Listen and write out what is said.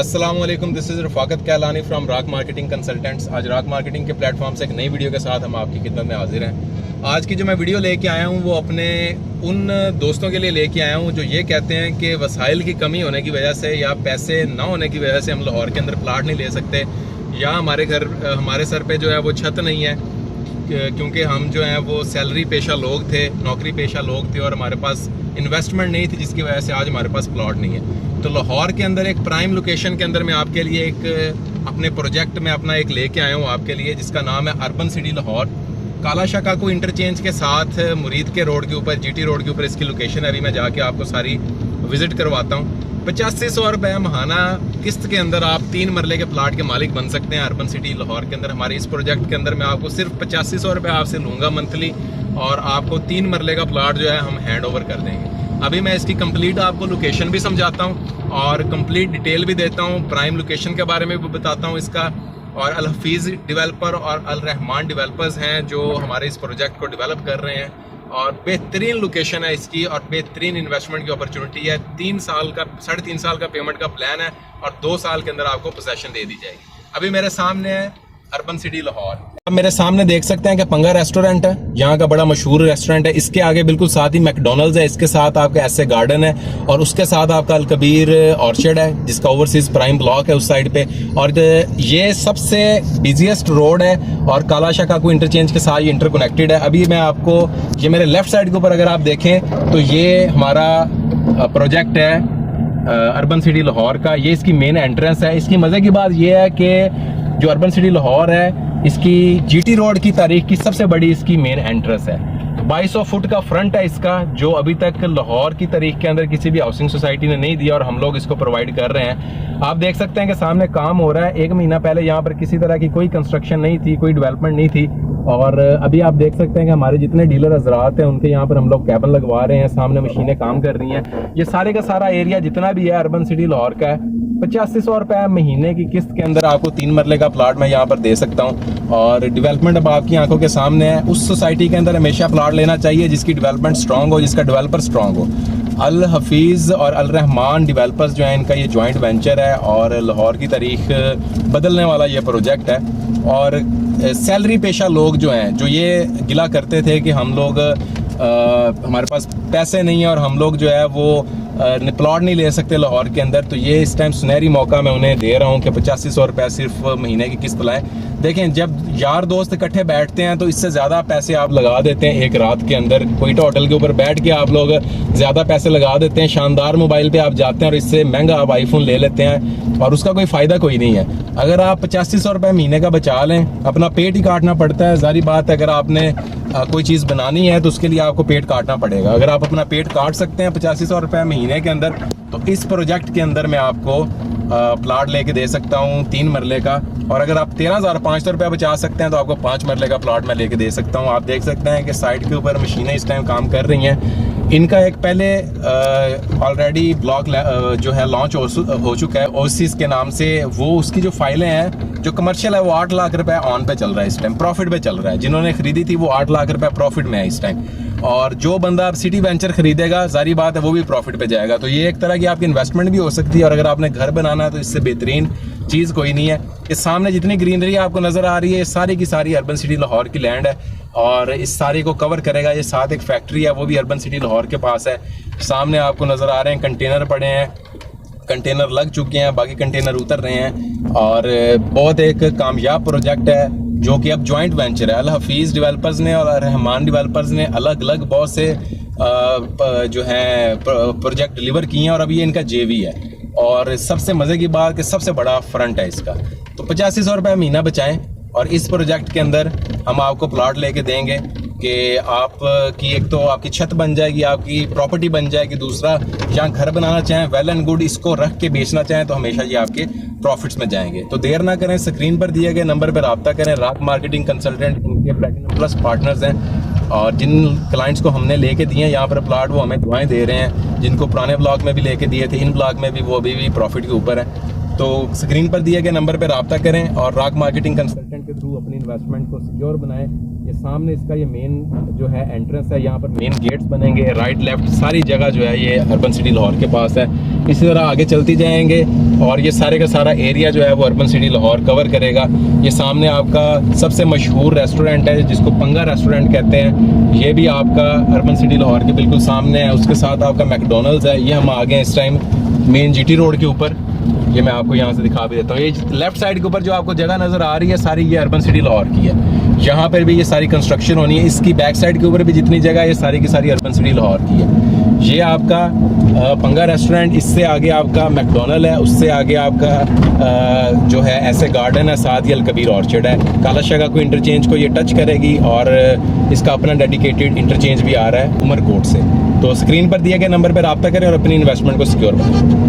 अस्सलामुअलैकुम, this is Rafaqat Kailani from Raak marketing consultants. आज Raak marketing के प्लेटफॉर्म से एक नई वीडियो के साथ हम आपकी खिदमत में हाजिर हैं। आज की जो मैं वीडियो लेके आया हूँ वो अपने उन दोस्तों के लिए लेके आया हूँ जो ये कहते हैं कि वसाइल की कमी होने की वजह से या पैसे ना होने की वजह से हम लाहौर के अंदर प्लाट नहीं ले सकते, या हमारे सर पे जो है वो छत नहीं है, क्योंकि हम जो हैं वो सैलरी पेशा लोग थे, नौकरी पेशा लोग थे और हमारे पास इन्वेस्टमेंट नहीं थी, जिसकी वजह से आज हमारे पास प्लॉट नहीं है। तो लाहौर के अंदर एक प्राइम लोकेशन के अंदर मैं आपके लिए एक अपने प्रोजेक्ट में अपना एक लेके आया हूँ आपके लिए, जिसका नाम है अर्बन सिटी लाहौर। काला शाकाकू इंटरचेंज के साथ मुरीद के रोड के ऊपर, जीटी रोड के ऊपर इसकी लोकेशन है। अभी मैं जाके आपको सारी विजिट करवाता हूँ। 8500 रुपये महाना किस्त के अंदर आप 3 मरले के प्लाट के मालिक बन सकते हैं अर्बन सिटी लाहौर के अंदर। हमारे इस प्रोजेक्ट के अंदर मैं आपको सिर्फ 8500 रुपये आपसे लूँगा मंथली, और आपको 3 मरले का प्लाट जो है हम हैंड ओवर कर देंगे। अभी मैं इसकी कंप्लीट आपको लोकेशन भी समझाता हूँ और कंप्लीट डिटेल भी देता हूँ, प्राइम लोकेशन के बारे में भी बताता हूँ इसका। और अल हफीज़ डेवलपर और अल रहमान डेवलपर्स हैं जो हमारे इस प्रोजेक्ट को डेवलप कर रहे हैं, और बेहतरीन लोकेशन है इसकी और बेहतरीन इन्वेस्टमेंट की अपॉर्चुनिटी है। 3 साल का 3.5 साल का पेमेंट का प्लान है और 2 साल के अंदर आपको पोजेशन दे दी जाएगी। अभी मेरे सामने है अर्बन सिटी लाहौर। अब मेरे सामने देख सकते हैं कि पंगा रेस्टोरेंट है, यहाँ का बड़ा मशहूर रेस्टोरेंट है। इसके आगे बिल्कुल साथ ही मैकडोनल्ड्स है, इसके साथ आपका ऐसे गार्डन है और उसके साथ आपका अल कबीर ऑर्चर्ड है जिसका ओवरसीज प्राइम ब्लॉक है उस साइड पे। और ये सबसे बिजिएस्ट रोड है और काला शाकाकू इंटरचेंज के साथ ये इंटरकनेक्टेड है। अभी मैं आपको ये मेरे लेफ्ट साइड के ऊपर अगर आप देखें तो ये हमारा प्रोजेक्ट है अर्बन सिटी लाहौर का। ये इसकी मेन एंट्रेंस है। इसकी मज़े की बात ये है कि जो अर्बन सिटी लाहौर है इसकी जीटी रोड की तारीख की सबसे बड़ी इसकी मेन एंट्रेंस है। 2200 फुट का फ्रंट है इसका, जो अभी तक लाहौर की तारीख के अंदर किसी भी हाउसिंग सोसाइटी ने नहीं दिया और हम लोग इसको प्रोवाइड कर रहे हैं। आप देख सकते हैं कि सामने काम हो रहा है। 1 महीना पहले यहाँ पर किसी तरह की कोई कंस्ट्रक्शन नहीं थी, कोई डेवलपमेंट नहीं थी, और अभी आप देख सकते हैं कि हमारे जितने डीलर हजरात हैं उनके यहाँ पर हम लोग कैबिन लगवा रहे हैं, सामने मशीनें काम कर रही हैं। ये सारे का सारा एरिया जितना भी है अर्बन सिटी लाहौर का है। 8500 रुपये महीने की किस्त के अंदर आपको 3 मरले का प्लाट मैं यहाँ पर दे सकता हूँ, और डेवलपमेंट अब आपकी आंखों के सामने है। उस सोसाइटी के अंदर हमेशा प्लाट लेना चाहिए जिसकी डेवलपमेंट स्ट्रांग हो, जिसका डेवलपर स्ट्रांग हो। अल हफीज़ और अल रहमान डेवलपर्स जो है इनका ये जॉइंट वेंचर है और लाहौर की तारीख बदलने वाला ये प्रोजेक्ट है। और सैलरी पेशा लोग जो हैं, जो ये गिला करते थे कि हम लोग हमारे पास पैसे नहीं है और हम लोग जो है वो प्लॉट नहीं ले सकते लाहौर के अंदर, तो ये इस टाइम सुनहरी मौका मैं उन्हें दे रहा हूँ कि 8500 रुपये सिर्फ महीने की किस्त लाएं। देखें, जब यार दोस्त इकट्ठे बैठते हैं तो इससे ज़्यादा पैसे आप लगा देते हैं एक रात के अंदर। कोयटा होटल के ऊपर बैठ के आप लोग ज़्यादा पैसे लगा देते हैं, शानदार मोबाइल पे आप जाते हैं और इससे महंगा आप आईफोन ले लेते हैं और उसका कोई फ़ायदा कोई नहीं है। अगर आप 8500 रुपये महीने का बचा लें, अपना पेट ही काटना पड़ता है, जारी बात है। अगर आपने कोई चीज़ बनानी है तो उसके लिए आपको पेट काटना पड़ेगा। अगर आप अपना पेट काट सकते हैं 8500 रुपये महीने के अंदर, तो इस प्रोजेक्ट के अंदर मैं आपको प्लाट लेके दे सकता हूँ 3 मरले का। और अगर आप 13,500 रुपये बचा सकते हैं तो आपको 5 मरले का प्लाट मैं लेके दे सकता हूँ। आप देख सकते हैं कि साइड के ऊपर मशीनें इस टाइम काम कर रही हैं। इनका एक पहले ऑलरेडी ब्लॉक जो है लॉन्च हो चुका है ओसिस के नाम से। वो उसकी जो फाइलें हैं, जो कमर्शियल है, वो 8 लाख रुपए ऑन पे चल रहा है इस टाइम, प्रॉफिट पे चल रहा है। जिन्होंने खरीदी थी वो 8 लाख रुपए प्रॉफिट में है इस टाइम, और जो बंदा अब सिटी वेंचर खरीदेगा जारी बात है वो भी प्रॉफिट पे जाएगा। तो ये एक तरह की आपकी इन्वेस्टमेंट भी हो सकती है। और अगर आपने घर बनाना है तो इससे बेहतरीन चीज़ कोई नहीं है। इस सामने जितनी ग्रीनरी आपको नज़र आ रही है, सारी की सारी अर्बन सिटी लाहौर की लैंड है और इस सारी को कवर करेगा। ये साथ एक फैक्ट्री है, वो भी अर्बन सिटी लाहौर के पास है। सामने आपको नज़र आ रहे हैं कंटेनर पड़े हैं, कंटेनर लग चुके हैं, बाकी कंटेनर उतर रहे हैं। और बहुत एक कामयाब प्रोजेक्ट है जो कि अब जॉइंट वेंचर है। अल हफीज़ डेवलपर्स ने और रहमान डेवलपर्स ने अलग अलग बहुत से जो हैं प्रोजेक्ट डिलीवर किए हैं और अभी ये इनका जेवी है। और सबसे मज़े की बात कि सबसे बड़ा फ्रंट है इसका। तो 8500 रुपये महीना बचाएं और इस प्रोजेक्ट के अंदर हम आपको प्लॉट लेके देंगे कि आपकी एक तो आपकी छत बन जाएगी, आपकी प्रॉपर्टी बन जाएगी। दूसरा, यहाँ घर बनाना चाहें वेल एंड गुड, इसको रख के बेचना चाहें तो हमेशा ये आपके प्रॉफिट्स में जाएंगे। तो देर ना करें, स्क्रीन पर दिए गए नंबर पर रब्ता करें। राक मार्केटिंग कंसल्टेंट इनके प्लैटिनम प्लस पार्टनर्स हैं और जिन क्लाइंट्स को हमने लेके दिए हैं यहाँ पर प्लाट, वो हमें दुआएं दे रहे हैं। जिनको पुराने ब्लॉक में भी लेके दिए थे, इन ब्लॉक में भी वो अभी भी प्रॉफिट के ऊपर है। तो स्क्रीन पर दिए गए नंबर पर रब्ता करें और राक मार्केटिंग कंसल्टेंट के थ्रू अपनी इन्वेस्टमेंट को सिक्योर बनाएं। ये सामने इसका ये मेन जो है एंट्रेंस है, यहाँ पर मेन गेट्स बनेंगे, राइट लेफ्ट सारी जगह जो है ये अर्बन सिटी लाहौर के पास है। इसी तरह आगे चलती जाएंगे और ये सारे का सारा एरिया जो है वो अर्बन सिटी लाहौर कवर करेगा। ये सामने आपका सबसे मशहूर रेस्टोरेंट है जिसको पंगा रेस्टोरेंट कहते हैं, ये भी आपका अर्बन सिटी लाहौर के बिल्कुल सामने है। उसके साथ आपका मैकडोनल्ड्स है। ये हम आ गए इस टाइम मेन जीटी रोड के ऊपर, ये मैं आपको यहाँ से दिखा भी देता हूँ। ये लेफ्ट साइड के ऊपर जो आपको जगह नज़र आ रही है सारी ये अर्बन सिटी लाहौर की है, यहाँ पर भी ये सारी कंस्ट्रक्शन होनी है। इसकी बैक साइड के ऊपर भी जितनी जगह है ये सारी की सारी अर्बन सिटी लाहौर की है। ये आपका पंगा रेस्टोरेंट, इससे आगे आपका मैकडोनल्ड है, उससे आगे आपका जो है ऐसे गार्डन है, साथ ही अलकबीर ऑर्चर्ड है। काला शगा को इंटरचेंज को ये टच करेगी और इसका अपना डेडिकेटेड इंटरचेंज भी आ रहा है उमरकोट से। तो स्क्रीन पर दिए गए नंबर पर रब्ता करें और अपनी इन्वेस्टमेंट को सिक्योर बनाएं।